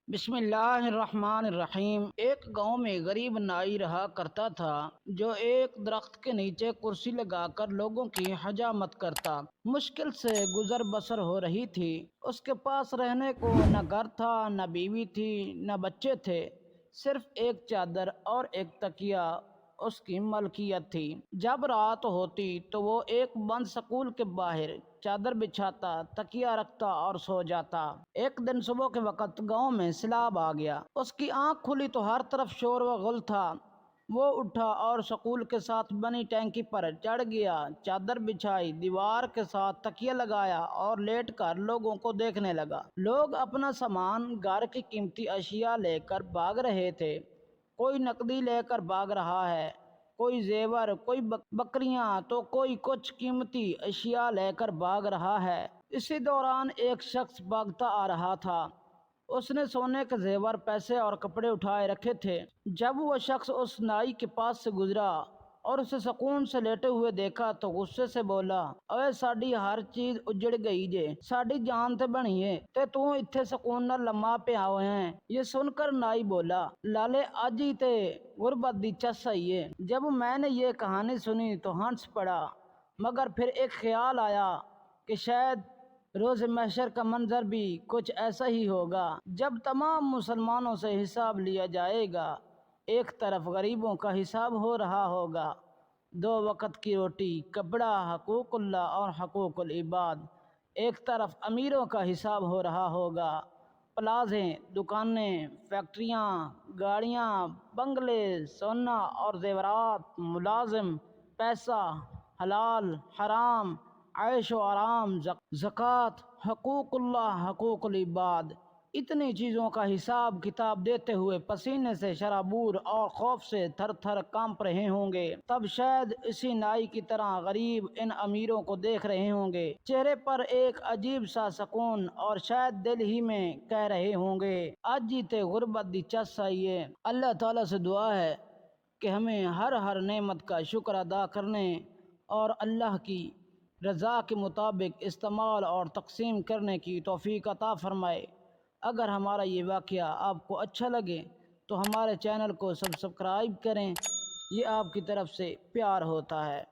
بسم اللہ الرحمن الرحیم۔ ایک گاؤں میں غریب نائی رہا کرتا تھا جو ایک درخت کے نیچے کرسی لگا کر لوگوں کی حجامت کرتا۔ مشکل سے گزر بسر ہو رہی تھی۔ اس کے پاس رہنے کو نہ گھر تھا، نہ بیوی تھی، نہ بچے تھے، صرف ایک چادر اور ایک تکیہ اس کی ملکیت تھی۔ جب رات ہوتی تو وہ ایک بند سکول کے باہر چادر بچھاتا، تکیہ رکھتا اور سو جاتا۔ ایک دن صبح کے وقت گاؤں میں سیلاب آ گیا۔ اس کی آنکھ کھلی تو ہر طرف شور و غل تھا۔ وہ اٹھا اور سکول کے ساتھ بنی ٹینکی پر چڑھ گیا، چادر بچھائی، دیوار کے ساتھ تکیہ لگایا اور لیٹ کر لوگوں کو دیکھنے لگا۔ لوگ اپنا سامان، گھر کی قیمتی اشیاء لے کر بھاگ رہے تھے۔ کوئی نقدی لے کر بھاگ رہا ہے، کوئی زیور، کوئی بکریاں تو کوئی کچھ قیمتی اشیاء لے کر بھاگ رہا ہے۔ اسی دوران ایک شخص بھاگتا آ رہا تھا۔ اس نے سونے کے زیور، پیسے اور کپڑے اٹھائے رکھے تھے۔ جب وہ شخص اس نائی کے پاس سے گزرا اور اسے سکون سے لیٹے ہوئے دیکھا تو غصے سے بولا، اوے ساڈی ہر چیز اجڑ گئی جے، ساڈی جان تے بنی ہے تے تو اتھے سکون نال لمحہ پیا ہوئے ہیں۔ یہ سن کر نائی بولا، لالے اج ہی تے غربت دی چس آئی ہے۔ جب میں نے یہ کہانی سنی تو ہنس پڑا، مگر پھر ایک خیال آیا کہ شاید روز محشر کا منظر بھی کچھ ایسا ہی ہوگا، جب تمام مسلمانوں سے حساب لیا جائے گا۔ ایک طرف غریبوں کا حساب ہو رہا ہوگا، 2 وقت کی روٹی، کپڑا، حقوق اللہ اور حقوق العباد۔ ایک طرف امیروں کا حساب ہو رہا ہوگا، پلازے، دکانیں، فیکٹریاں، گاڑیاں، بنگلے، سونا اور زیورات، ملازم، پیسہ، حلال، حرام، عیش و آرام، زکوٰۃ، حقوق اللہ، حقوق العباد۔ اتنی چیزوں کا حساب کتاب دیتے ہوئے پسینے سے شرابور اور خوف سے تھر تھر کانپ رہے ہوں گے، تب شاید اسی نائی کی طرح غریب ان امیروں کو دیکھ رہے ہوں گے، چہرے پر ایک عجیب سا سکون، اور شاید دل ہی میں کہہ رہے ہوں گے، آج ہی تے غربت دی چس آئی ہے۔ اللہ تعالیٰ سے دعا ہے کہ ہمیں ہر نعمت کا شکر ادا کرنے اور اللہ کی رضا کے مطابق استعمال اور تقسیم کرنے کی توفیق عطا فرمائے۔ اگر ہمارا یہ واقعہ آپ کو اچھا لگے تو ہمارے چینل کو سبسکرائب کریں، یہ آپ کی طرف سے پیار ہوتا ہے۔